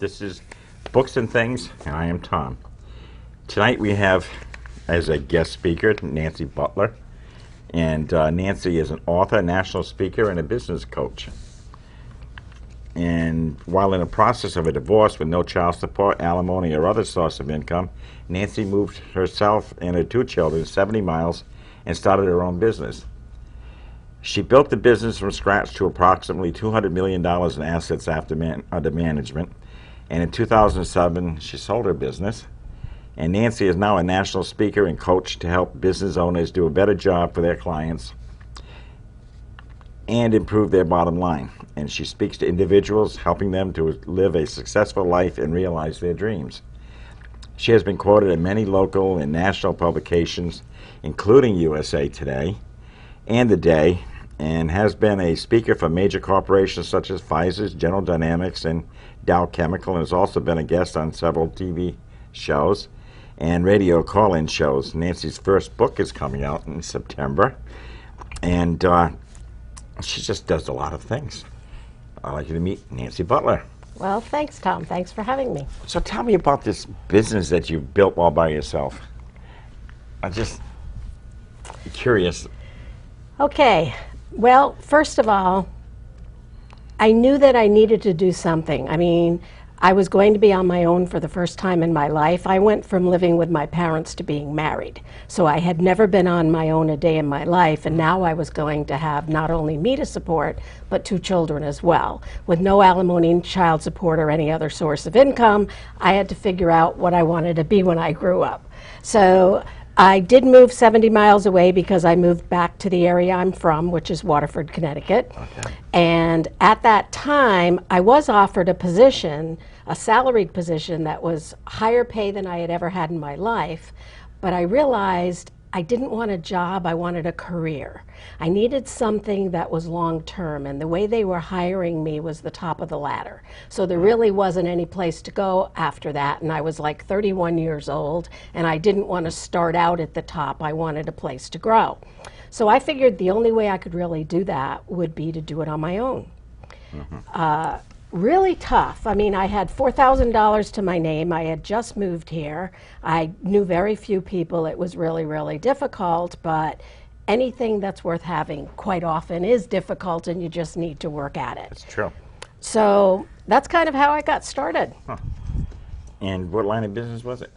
This is Books and Things, and I am Tom. Tonight we have as a guest speaker Nancy Butler, and Nancy is an author, national speaker, and a business coach. And while in the process of a divorce with no child support, alimony, or other source of income, Nancy moved herself and her 2 children 70 miles and started her own business. She built the business from scratch to approximately $200 million in assets under management. And in 2007, she sold her business. And Nancy is now a national speaker and coach to help business owners do a better job for their clients and improve their bottom line. And she speaks to individuals, helping them to live a successful life and realize their dreams. She has been quoted in many local and national publications, including USA Today and The Day, and has been a speaker for major corporations such as Pfizer, General Dynamics, and Dow Chemical, and has also been a guest on several TV shows and radio call-in shows. Nancy's first book is coming out in September, and she just does a lot of things. I'd like you to meet Nancy Butler. Well, thanks, Tom. Thanks for having me. So tell me about this business that you built all by yourself. I'm just curious. Okay. Well, first of all, I knew that I needed to do something. I mean, I was going to be on my own for the first time in my life. I went from living with my parents to being married. So I had never been on my own a day in my life, and now I was going to have not only me to support, but 2 children as well. With no alimony, child support, or any other source of income, I had to figure out what I wanted to be when I grew up. So I did move 70 miles away because I moved back to the area I'm from, which is Waterford, Connecticut. Okay. And at that time, I was offered a position, a salaried position that was higher pay than I had ever had in my life, but I realized I didn't want a job, I wanted a career. I needed something that was long-term, and the way they were hiring me was the top of the ladder. So there really wasn't any place to go after that, and I was like 31 years old, and I didn't want to start out at the top. I wanted a place to grow. So I figured the only way I could really do that would be to do it on my own. Really tough. I mean, I had $4,000 to my name. I had just moved here. I knew very few people. It was really, really difficult, but anything that's worth having quite often is difficult, and you just need to work at it. That's true. So that's kind of how I got started. Huh. And what line of business was it?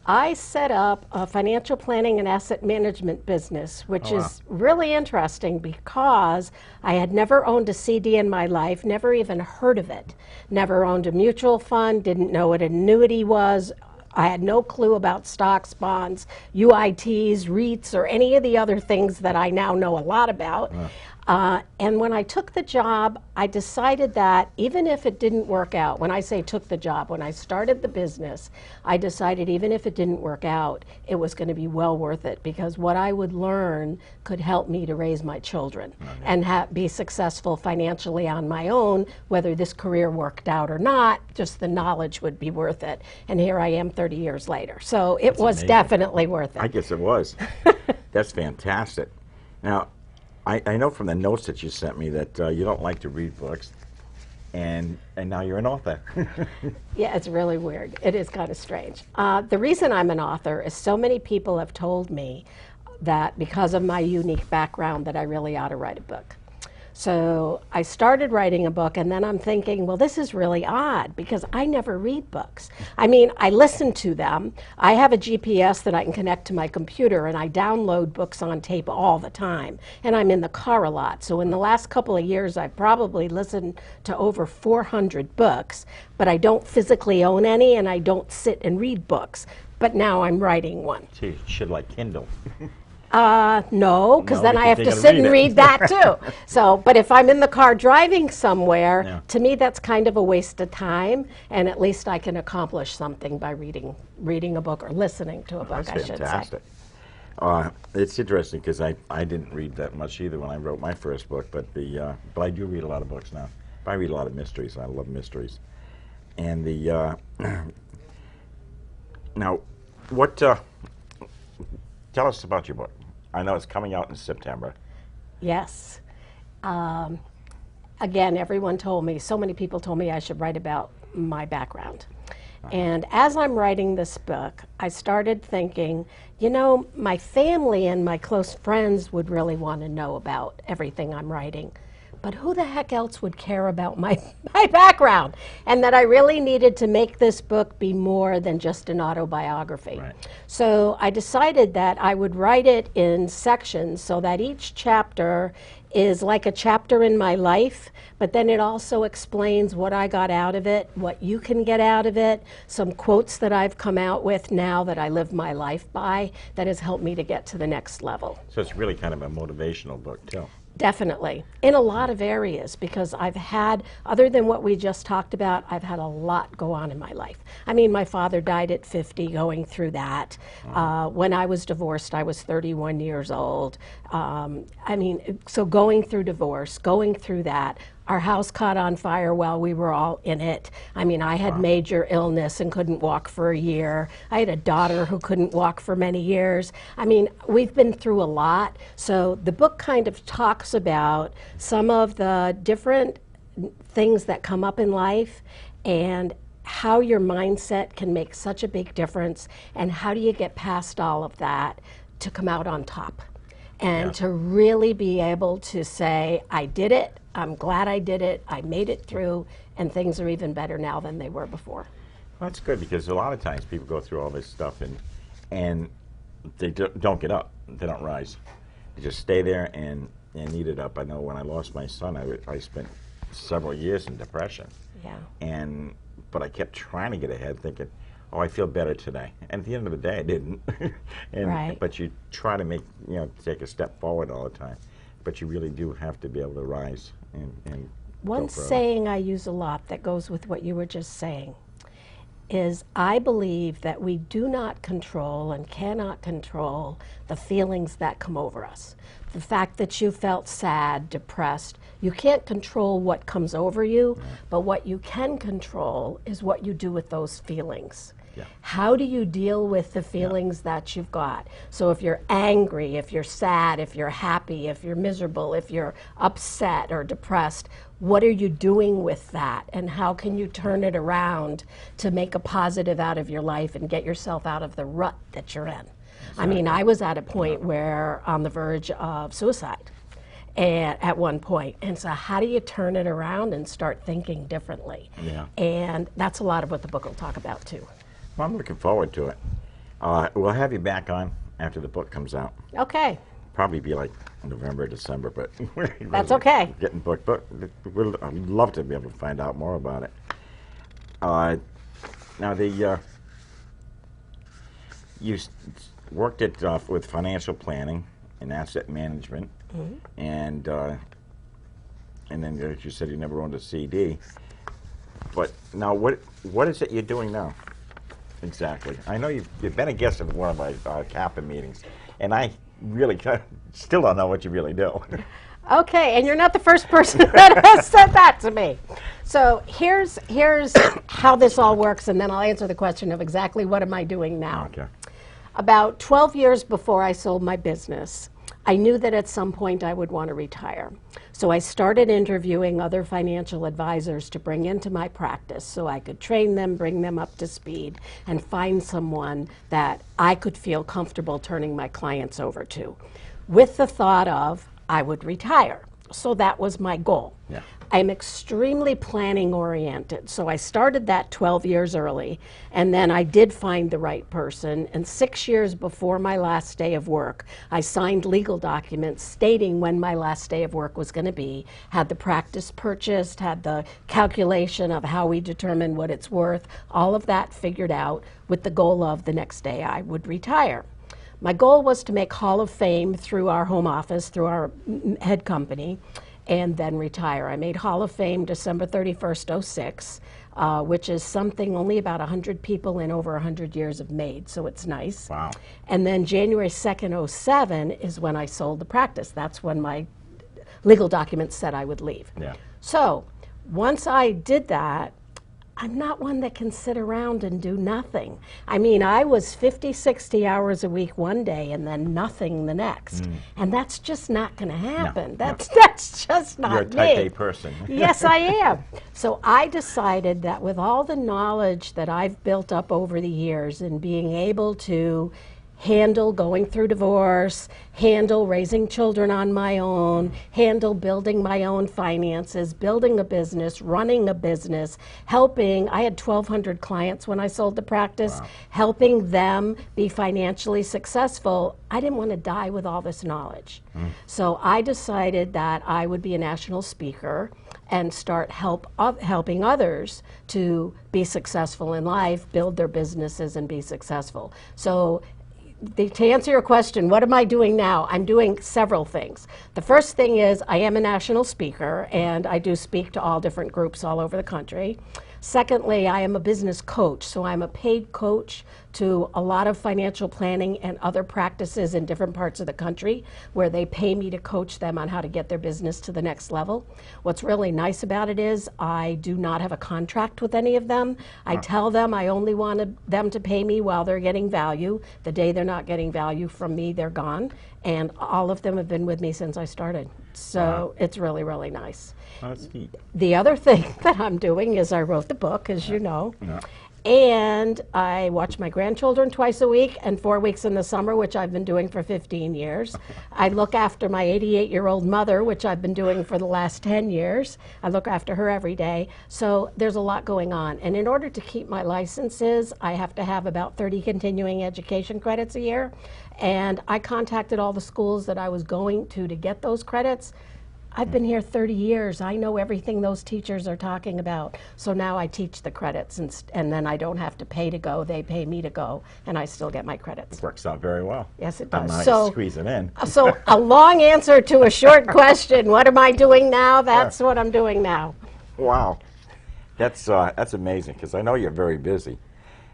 I set up a financial planning and asset management business, which is really interesting because I had never owned a CD in my life, never even heard of it, never owned a mutual fund, didn't know what an annuity was. I had no clue about stocks, bonds, UITs, REITs, or any of the other things that I now know a lot about. And when I took the job, I decided that even if it didn't work out, when I say took the job, when I started the business, I decided even if it didn't work out, it was going to be well worth it, because what I would learn could help me to raise my children and be successful financially on my own. Whether this career worked out or not, just the knowledge would be worth it. And here I am 30 years later. So it was definitely worth it. I guess it was. That's fantastic. Now, I know from the notes that you sent me that you don't like to read books, and now you're an author. Yeah, it's really weird. It is kind of strange. The reason I'm an author is so many people have told me that because of my unique background that I really ought to write a book. So I started writing a book, and then I'm thinking, well, this is really odd because I never read books. I mean, I listen to them. I have a GPS that I can connect to my computer, and I download books on tape all the time. And I'm in the car a lot. So in the last couple of years, I've probably listened to over 400 books, but I don't physically own any, and I don't sit and read books. But now I'm writing one. So you should like Kindle. No, because then I have to gotta sit read and it. read that too. So, but if I'm in the car driving somewhere, to me that's kind of a waste of time, and at least I can accomplish something by reading a book or listening to a book, That's I should fantastic. say. It's interesting because I didn't read that much either when I wrote my first book, but I do read a lot of books now. I read a lot of mysteries. I love mysteries. And now, what? Tell us about your book. I know it's coming out in September. Yes. Again, everyone told me, so many people told me I should write about my background. And as I'm writing this book, I started thinking, you know, my family and my close friends would really want to know about everything I'm writing. But who the heck else would care about my background? And that I really needed to make this book be more than just an autobiography. Right. So I decided that I would write it in sections so that each chapter is like a chapter in my life, but then it also explains what I got out of it, what you can get out of it, some quotes that I've come out with now that I live my life by that has helped me to get to the next level. So it's really kind of a motivational book, too. Definitely, in a lot of areas, because I've had, other than what we just talked about, I've had a lot go on in my life. I mean, my father died at 50, going through that. When I was divorced, I was 31 years old. I mean, so going through divorce, going through that, our house caught on fire while we were all in it. I mean, I had major illness and couldn't walk for a year. I had a daughter who couldn't walk for many years. I mean, we've been through a lot. So the book kind of talks about some of the different things that come up in life and how your mindset can make such a big difference, and how do you get past all of that to come out on top and to really be able to say, I did it. I'm glad I did it, I made it through, and things are even better now than they were before. Well, that's good, because a lot of times people go through all this stuff and they don't get up, they don't rise. They just stay there and eat it up. I know when I lost my son, I spent several years in depression. Yeah. But I kept trying to get ahead, thinking, oh, I feel better today. And at the end of the day, I didn't. Right. But you try to take a step forward all the time. But you really do have to be able to rise and One saying I use a lot that goes with what you were just saying is, I believe that we do not control and cannot control the feelings that come over us. The fact that you felt sad, depressed, you can't control what comes over you, but what you can control is what you do with those feelings. Yeah. How do you deal with the feelings that you've got? So if you're angry, if you're sad, if you're happy, if you're miserable, if you're upset or depressed, what are you doing with that? And how can you turn it around to make a positive out of your life and get yourself out of the rut that you're in? Exactly. I mean, I was at a point where on the verge of suicide at one point. And so how do you turn it around and start thinking differently? Yeah. And that's a lot of what the book will talk about too. Well, I'm looking forward to it. We'll have you back on after the book comes out. Okay. Probably be like November, December, but that's okay. Getting booked, but I'd love to be able to find out more about it. Now, you worked at with financial planning and asset management, and then as you said, you never owned a CD. But now, what is it you're doing now? Exactly. I know you've been a guest at one of my CAPA meetings, and I really still don't know what you really do. Okay, and you're not the first person that has said that to me. So here's how this all works, and then I'll answer the question of exactly what am I doing now. Okay. About 12 years before I sold my business, I knew that at some point I would want to retire. So I started interviewing other financial advisors to bring into my practice so I could train them, bring them up to speed, and find someone that I could feel comfortable turning my clients over to, with the thought of I would retire. So that was my goal. Yeah. I'm extremely planning oriented. So I started that 12 years early, and then I did find the right person. And 6 years before my last day of work, I signed legal documents stating when my last day of work was going to be, had the practice purchased, had the calculation of how we determine what it's worth, all of that figured out with the goal of the next day I would retire. My goal was to make Hall of Fame through our home office, through our head company, and then retire. I made Hall of Fame December 31st, 06, which is something only about 100 people in over 100 years have made, so it's nice. Wow. And then January 2nd, 07 is when I sold the practice. That's when my legal documents said I would leave. Yeah. So once I did that, I'm not one that can sit around and do nothing. I mean, I was 50, 60 hours a week one day and then nothing the next. And that's just not going to happen. That's just not me. You're a type A person. Yes, I am. So I decided that with all the knowledge that I've built up over the years and being able to handle going through divorce, handle raising children on my own, handle building my own finances, building a business, running a business, helping. I had 1,200 clients when I sold the practice, helping them be financially successful. I didn't want to die with all this knowledge. So I decided that I would be a national speaker and start helping others to be successful in life, build their businesses and be successful. So to answer your question, what am I doing now? I'm doing several things. The first thing is I am a national speaker, and I do speak to all different groups all over the country. Secondly, I am a business coach, so I'm a paid coach to a lot of financial planning and other practices in different parts of the country where they pay me to coach them on how to get their business to the next level. What's really nice about it is I do not have a contract with any of them. I tell them I only wanted them to pay me while they're getting value. The day they're not getting value from me, they're gone. And all of them have been with me since I started. So it's really, really nice. That's neat. The other thing that I'm doing is I wrote the book, as you know, and I watch my grandchildren twice a week and 4 weeks in the summer, which I've been doing for 15 years. I look after my 88-year-old mother, which I've been doing for the last 10 years. I look after her every day. So there's a lot going on. And in order to keep my licenses, I have to have about 30 continuing education credits a year. And I contacted all the schools that I was going to get those credits. I've been here 30 years. I know everything those teachers are talking about. So now I teach the credits, and then I don't have to pay to go. They pay me to go, and I still get my credits. It works out very well. Yes, it I'm does. not squeezing in. So a long answer to a short question. What am I doing now? That's what I'm doing now. Wow. That's amazing, because I know you're very busy,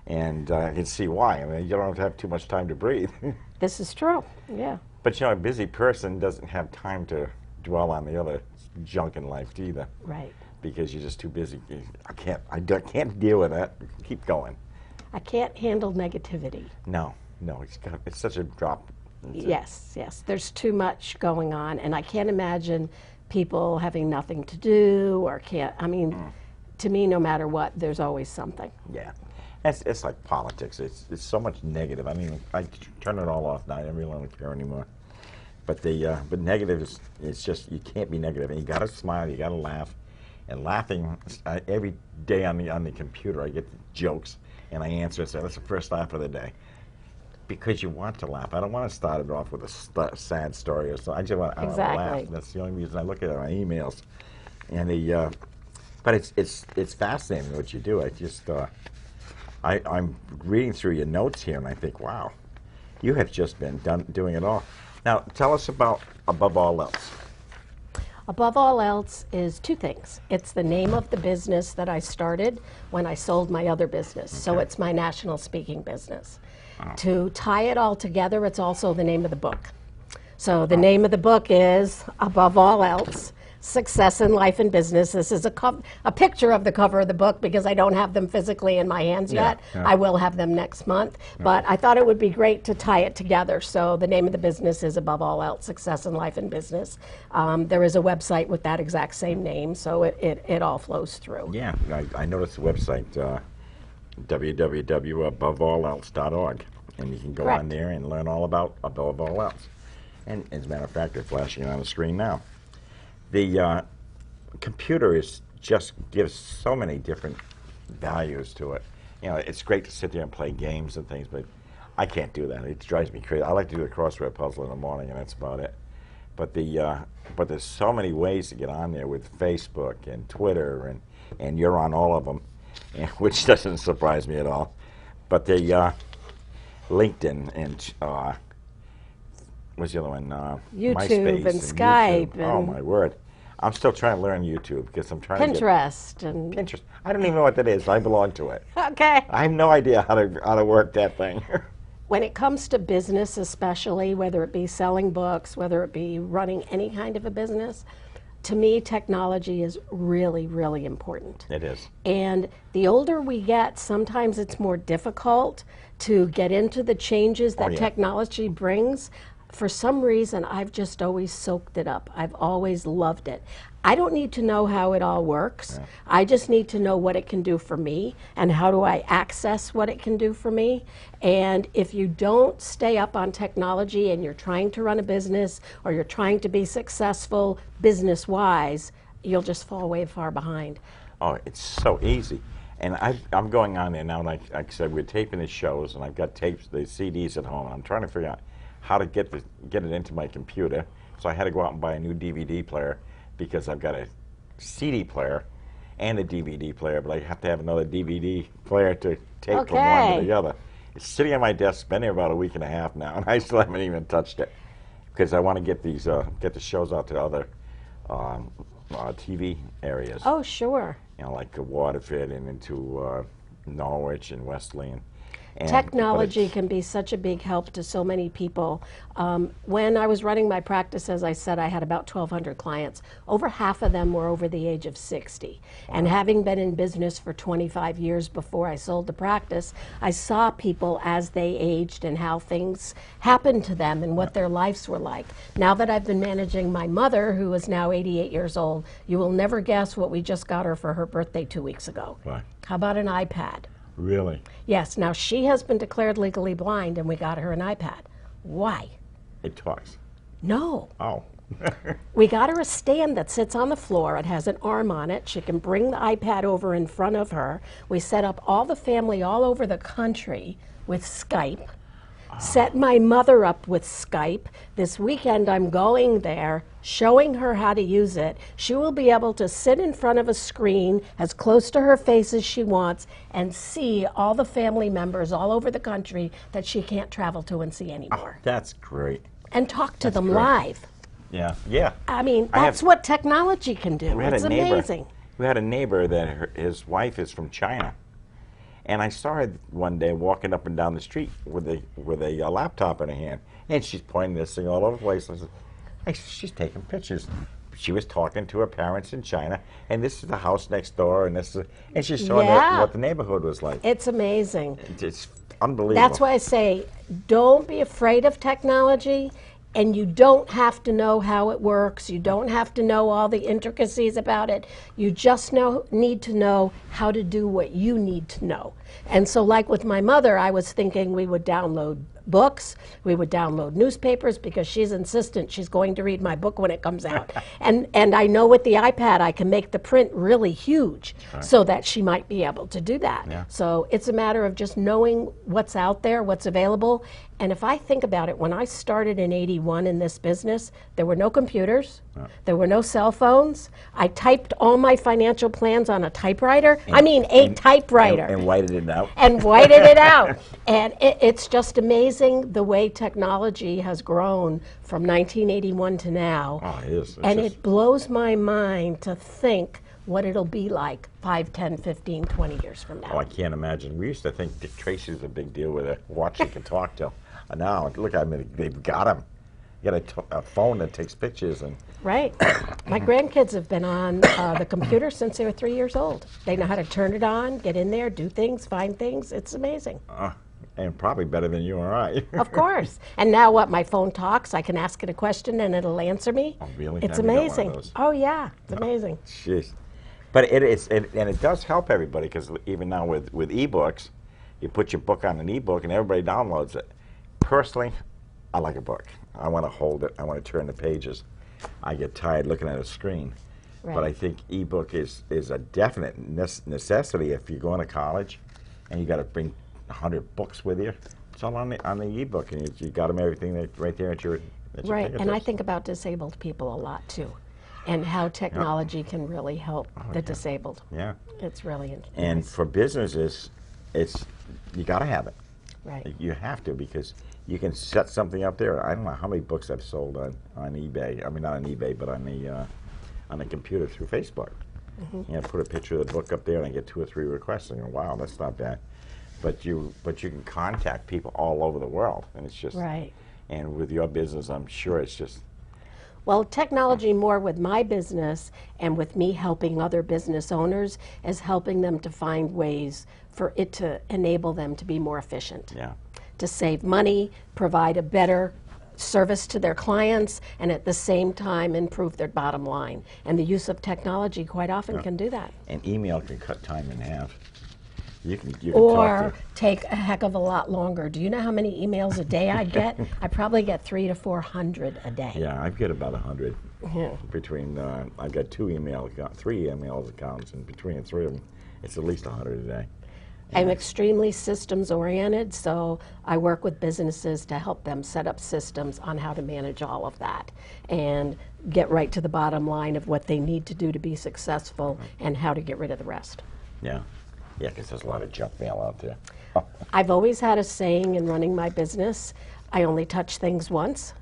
and I can see why. I mean, you don't have too much time to breathe. This is true, yeah. But you know, a busy person doesn't have time to dwell on the other junk in life either. Right. Because you're just too busy. I can't deal with that. Keep going. I can't handle negativity. No, it's such a drop. Yes. There's too much going on, and I can't imagine people having nothing to do or can't. I mean, to me, no matter what, there's always something. Yeah. It's like politics. It's so much negative. I mean, I turn it all off now. I really don't care anymore. But negative is, it's just, you can't be negative. And you got to smile, you got to laugh. And laughing, every day on the computer, I get jokes, and I answer and say, that's the first laugh of the day. Because you want to laugh. I don't want to start it off with a sad story or something. I just want to laugh. That's the only reason I look at my emails. And but it's fascinating what you do. I'm reading through your notes here, and I think, wow, you have just been doing it all. Now, tell us about Above All Else. Above All Else is two things. It's the name of the business that I started when I sold my other business. Okay. So it's my national speaking business. To tie it all together, it's also the name of the book. So the name of the book is Above All Else, Success in Life and Business. This is a picture of the cover of the book because I don't have them physically in my hands yet. I will have them next month. But I thought it would be great to tie it together. So the name of the business is Above All Else, Success in Life and Business. There is a website with that exact same name, so it all flows through. Yeah, I noticed the website, www.aboveallelse.org. And you can go on there and learn all about Above All Else. And as a matter of fact, they're flashing it on the screen now. The computer just gives so many different values to it. You know, it's great to sit there and play games and things, but I can't do that. It drives me crazy. I like to do the crossword puzzle in the morning, and that's about it. But there's so many ways to get on there with Facebook and Twitter, and you're on all of them, which doesn't surprise me at all. But LinkedIn and what's the other one? YouTube MySpace and Skype. YouTube. Oh my word! I'm still trying to learn YouTube because I'm trying Pinterest to and Pinterest. I don't even know what that is. I belong to it. Okay. I have no idea how to work that thing. When it comes to business, especially whether it be selling books, whether it be running any kind of a business, to me, technology is really, really important. It is. And the older we get, sometimes it's more difficult to get into the changes that technology brings. For some reason, I've just always soaked it up. I've always loved it. I don't need to know how it all works. I just need to know what it can do for me and how do I access what it can do for me. And if you don't stay up on technology and you're trying to run a business or you're trying to be successful business-wise, you'll just fall way far behind. Oh, it's so easy. And I'm going on there now, like I said, we're taping the shows, and I've got tapes, the CDs at home, and I'm trying to figure out how to get it into my computer. So I had to go out and buy a new DVD player because I've got a CD player and a DVD player, but I have to have another DVD player to tape from one to the other. It's sitting on my desk, been there about a week and a half now, and I still haven't even touched it because I want to get these get the shows out to other TV areas. Oh, sure. You know, like Waterford and into Norwich and Westley. And technology can be such a big help to so many people. When I was running my practice, as I said, I had about 1,200 clients. Over half of them were over the age of 60. Wow. And having been in business for 25 years before I sold the practice, I saw people as they aged and how things happened to them and what their lives were like. Now that I've been managing my mother, who is now 88 years old, you will never guess what we just got her for her birthday 2 weeks ago. Right. How about an iPad? Really? Yes. Now, she has been declared legally blind, and we got her an iPad. Why? It talks. No. Oh. We got her a stand that sits on the floor. It has an arm on it. She can bring the iPad over in front of her. We set up all the family all over the country with Skype. Set my mother up with Skype. This weekend I'm going there, showing her how to use it. She will be able to sit in front of a screen as close to her face as she wants and see all the family members all over the country that she can't travel to and see anymore. Oh, that's great. And talk to them live. Yeah, yeah. I mean, that's what technology can do. It's amazing. We had a neighbor that his wife is from China. And I saw her one day walking up and down the street with a laptop in her hand, and she's pointing this thing all over the place. I said, hey, she's taking pictures. She was talking to her parents in China, and this is the house next door, and she's showing them what the neighborhood was like. It's amazing. It's unbelievable. That's why I say, don't be afraid of technology. And you don't have to know how it works. You don't have to know all the intricacies about it. You just need to know how to do what you need to know. And so like with my mother, I was thinking we would download books, we would download newspapers because she's insistent she's going to read my book when it comes out. And I know with the iPad I can make the print really huge so that she might be able to do that. Yeah. So it's a matter of just knowing what's out there, what's available. And if I think about it, when I started in '81 in this business, there were no computers, there were no cell phones. I typed all my financial plans on a typewriter. A typewriter. And whited it out. And whited it out. And it's just amazing the way technology has grown from 1981 to now. Oh, it is. And it blows my mind to think what it'll be like 5, 10, 15, 20 years from now. Oh, I can't imagine. We used to think Dick Tracy's a big deal with a watch you can talk to. Now, look, they've got him. You got a phone that takes pictures. And right. My grandkids have been on the computer since they were 3 years old. They know how to turn it on, get in there, do things, find things. It's amazing. And probably better than you or I. Of course. And now what? My phone talks. I can ask it a question and it'll answer me. Oh, really? It's amazing. Oh, yeah. It's amazing. Jeez. But it is, and it does help everybody because even now with ebooks, you put your book on an ebook and everybody downloads it. Personally, I like a book. I want to hold it. I want to turn the pages. I get tired looking at a screen. Right. But I think ebook is a definite necessity if you're going to college and you got to bring 100 books with you. It's all on the ebook, and you got them everything right there at your right. And I think about disabled people a lot too, and how technology can really help the disabled. Yeah, it's really interesting. And for businesses, you got to have it. Right. You have to, because you can set something up there. I don't know how many books I've sold on eBay. I mean, not on eBay, but on the computer through Facebook. Mm-hmm. Put a picture of the book up there, and I get 2 or 3 requests. And wow, that's not bad. But you can contact people all over the world, and it's just right. And with your business, I'm sure it's just Well, technology more with my business and with me helping other business owners is helping them to find ways for it to enable them to be more efficient, Yeah. to save money, provide a better service to their clients, and at the same time improve their bottom line. And the use of technology quite often can do that. And email can cut time in half. You can talk Or to. take a heck of a lot longer. Do you know how many emails a day I get? I probably get 300 to 400 a day. Yeah, I've got about 100 Yeah. between. I've got three email accounts, and between the three of them, it's at least 100 a day. I'm extremely systems oriented, so I work with businesses to help them set up systems on how to manage all of that and get right to the bottom line of what they need to do to be successful and how to get rid of the rest. Yeah, yeah, because there's a lot of junk mail out there. I've always had a saying in running my business, I only touch things once.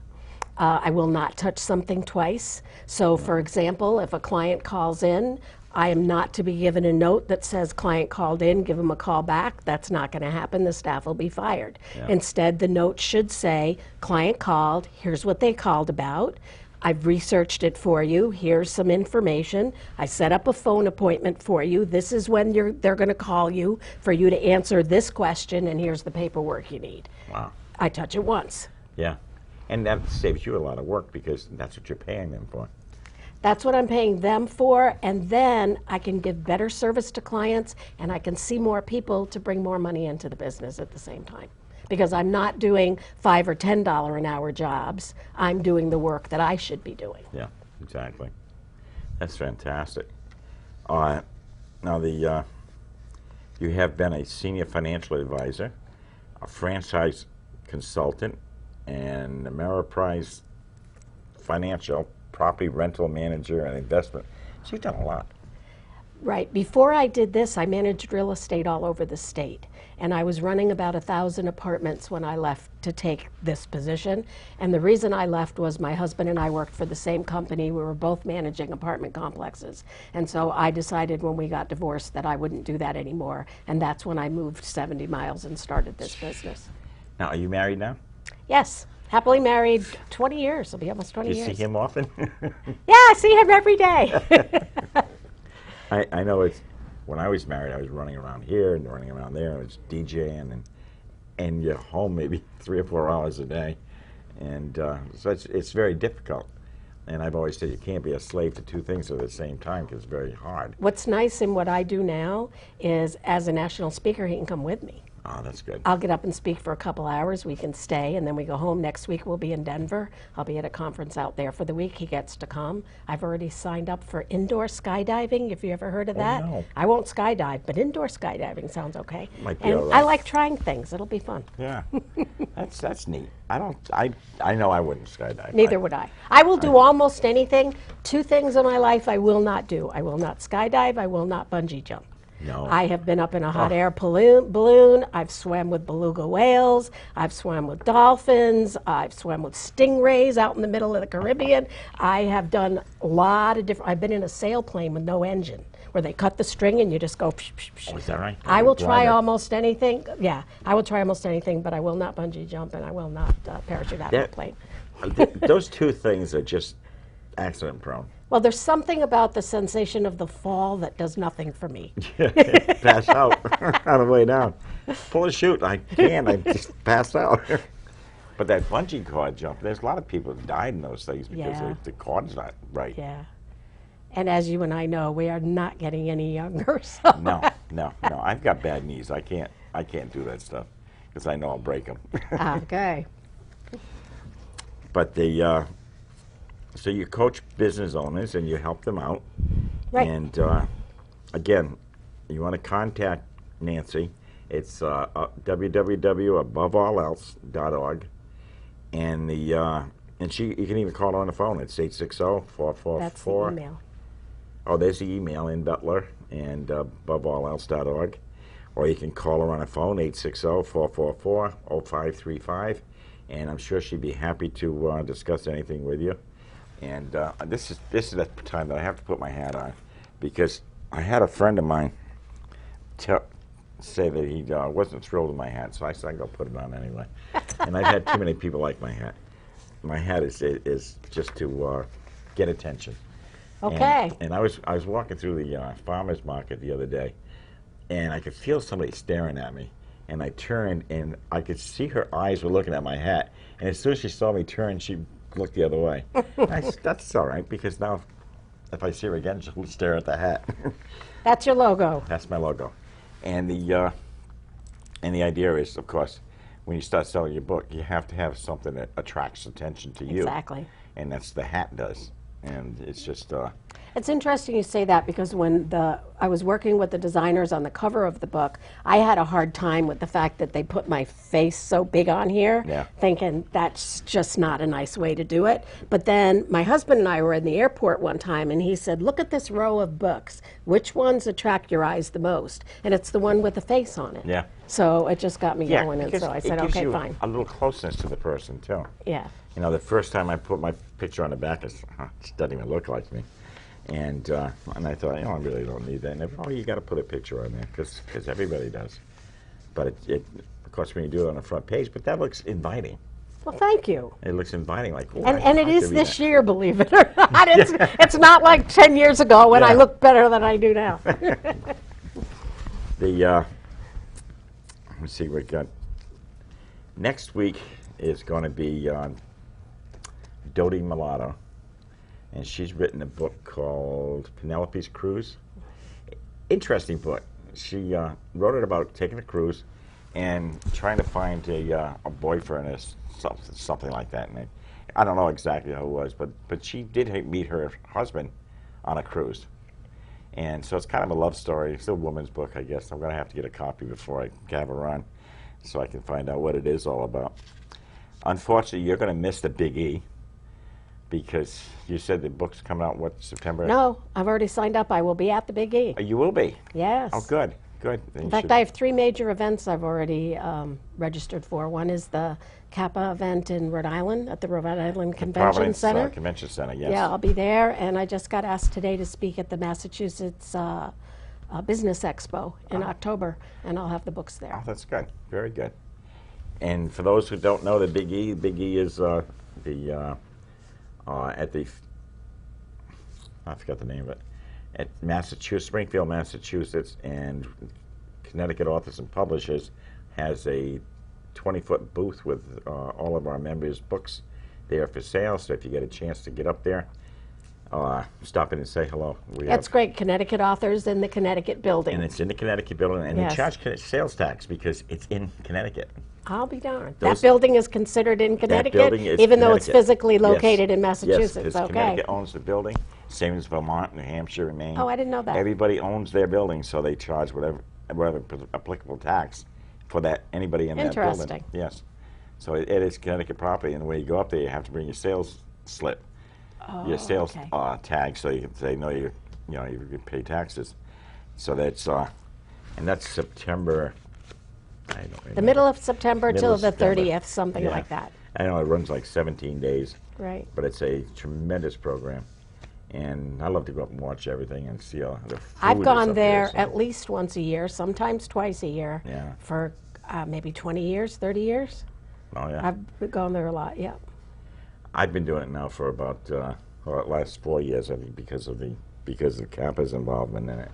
I will not touch something twice. So for example, if a client calls in, I am not to be given a note that says client called in, give them a call back. That's not going to happen. The staff will be fired. Yeah. Instead, the note should say, client called, here's what they called about. I've researched it for you. Here's some information. I set up a phone appointment for you. This is when they're going to call you for you to answer this question, and here's the paperwork you need. Wow. I touch it once. Yeah, and that saves you a lot of work because that's what you're paying them for. That's what I'm paying them for, and then I can give better service to clients, and I can see more people to bring more money into the business at the same time. Because I'm not doing $5 or $10 an hour jobs. I'm doing the work that I should be doing. Yeah, exactly. That's fantastic. Now, you have been a senior financial advisor, a franchise consultant, and Ameriprise financial property rental manager and investment. So you've done a lot. Right. Before I did this, I managed real estate all over the state. And I was running about 1,000 apartments when I left to take this position. And the reason I left was my husband and I worked for the same company. We were both managing apartment complexes. And so I decided when we got divorced that I wouldn't do that anymore. And that's when I moved 70 miles and started this business. Now, are you married now? Yes. Happily married 20 years. It'll be almost 20 Do you years. see him often? Yeah, I see him every day. I know it's, when I was married, I was running around here and running around there. I was DJing and you're home maybe 3 or 4 hours a day. And so it's very difficult. And I've always said you can't be a slave to two things at the same time because it's very hard. What's nice in what I do now is as a national speaker, he can come with me. Oh, that's good. I'll get up and speak for a couple hours. We can stay, and then we go home. Next week, we'll be in Denver. I'll be at a conference out there for the week. He gets to come. I've already signed up for indoor skydiving, if you ever heard of that. No. I won't skydive, but indoor skydiving sounds okay. Might be And all right. I like trying things. It'll be fun. Yeah, that's neat. I know I wouldn't skydive. Neither would I. I will do almost anything. 2 things in my life I will not do. I will not skydive. I will not bungee jump. No. I have been up in a hot air balloon. I've swam with beluga whales. I've swam with dolphins. I've swam with stingrays out in the middle of the Caribbean. I have done a lot of different. I've been in a sailplane with no engine, where they cut the string and you just go. Psh, psh, psh. Oh, is that right? I will try Glider. almost anything. Yeah, I will try almost anything, but I will not bungee jump and I will not parachute out of a plane. Those two things are just accident prone. Well, there's something about the sensation of the fall that does nothing for me. Pass out on the way down. Pull a chute. I just pass out. But that bungee cord jump, there's a lot of people who died in those things because Yeah. the cord's not right. Yeah. And as you and I know, we are not getting any younger. So. No. I've got bad knees. I can't do that stuff because I know I'll break them. Okay. But so you coach business owners and you help them out. Right. And again, you want to contact Nancy. It's www.aboveallelse.org. And you can even call her on the phone. It's 860-444. That's the email. Oh, there's the email in Butler and aboveallelse.org. Or you can call her on the phone, 860-444-0535. And I'm sure she'd be happy to discuss anything with you. And this is the time that I have to put my hat on, because I had a friend of mine say that he wasn't thrilled with my hat, so I said I'd go put it on anyway. And I've had too many people like my hat. my hat is just to get attention. Okay. And I was walking through the farmers market the other day, and I could feel somebody staring at me. And I turned, and I could see her eyes were looking at my hat. And as soon as she saw me turn, she looked the other way. That's all right, because now if I see her again, she'll stare at the hat. That's your logo. That's my logo. And the idea is, of course, when you start selling your book, you have to have something that attracts attention to you. Exactly. And that's the hat does. And it's just... It's interesting you say that, because when I was working with the designers on the cover of the book, I had a hard time with the fact that they put my face so big on here, thinking that's just not a nice way to do it. But then my husband and I were in the airport one time, and he said, look at this row of books. Which ones attract your eyes the most? And it's the one with the face on it. Yeah. So it just got me going, and so I said, okay, fine. A little closeness to the person, too. Yeah. You know, the first time I put my picture on the back, it doesn't even look like me. And I thought, I really don't need that. And you got to put a picture on there, because everybody does. But of course, when you do it on the front page, but that looks inviting. Well, thank you. It looks inviting, like, and it is this year, believe it or not. It's not like 10 years ago when I looked better than I do now. Let's see what we got. Next week is going to be Dodie Mulatto. And she's written a book called Penelope's Cruise. Interesting book. She wrote it about taking a cruise and trying to find a boyfriend or something like that. And I don't know exactly how it was, but she did meet her husband on a cruise. And so it's kind of a love story. It's a woman's book, I guess. I'm going to have to get a copy before I have her on so I can find out what it is all about. Unfortunately, you're going to miss the Big E, because you said the book's coming out, what, September? No, I've already signed up. I will be at the Big E. Oh, you will be? Yes. Oh, good, good. In fact, I have 3 major events I've already registered for. One is the Kappa event in Rhode Island at the Rhode Island Convention Center. Convention Center, yes. Yeah, I'll be there, and I just got asked today to speak at the Massachusetts Business Expo in October, and I'll have the books there. Oh, that's good. Very good. And for those who don't know, the Big E is at the, I forgot the name of it, at Springfield, Massachusetts, and Connecticut Authors and Publishers has a 20-foot booth with all of our members' books there for sale. So if you get a chance to get up there, stop in and say hello. That's great. Connecticut Authors in the Connecticut building. And it's in the Connecticut building, and they charge sales tax because it's in Connecticut. I'll be darned. That building is considered in Connecticut, even though it's physically located in Massachusetts. Yes, because Connecticut owns the building, same as Vermont, New Hampshire, and Maine. Oh, I didn't know that. Everybody owns their building, so they charge whatever applicable tax for that anybody in that building. Interesting. Yes. So it is Connecticut property, and when you go up there, you have to bring your sales slip, your sales tag, so you can say no, you pay taxes. So that's and that's September. I don't remember. The middle of September till the 30th, something like that. I know it runs like 17 days. Right. But it's a tremendous program. And I love to go up and watch everything and see all the food. I've gone there at least once a year, sometimes twice a year, for maybe 20 years, 30 years. Oh, yeah. I've gone there a lot, yeah. I've been doing it now for about the last 4 years, I think, because of Kappa's involvement in it.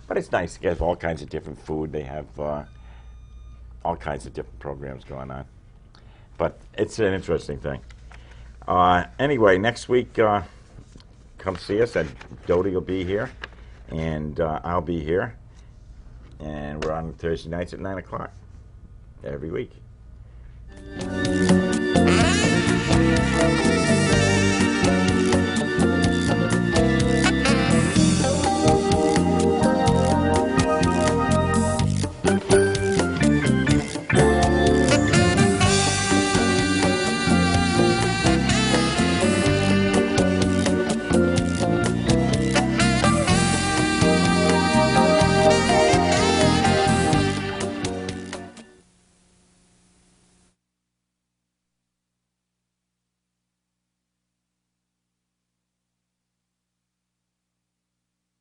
But it's nice. They have all kinds of different food. They have all kinds of different programs going on. But it's an interesting thing. Anyway, next week, come see us, and Dodie will be here, and I'll be here. And we're on Thursday nights at 9 o'clock every week.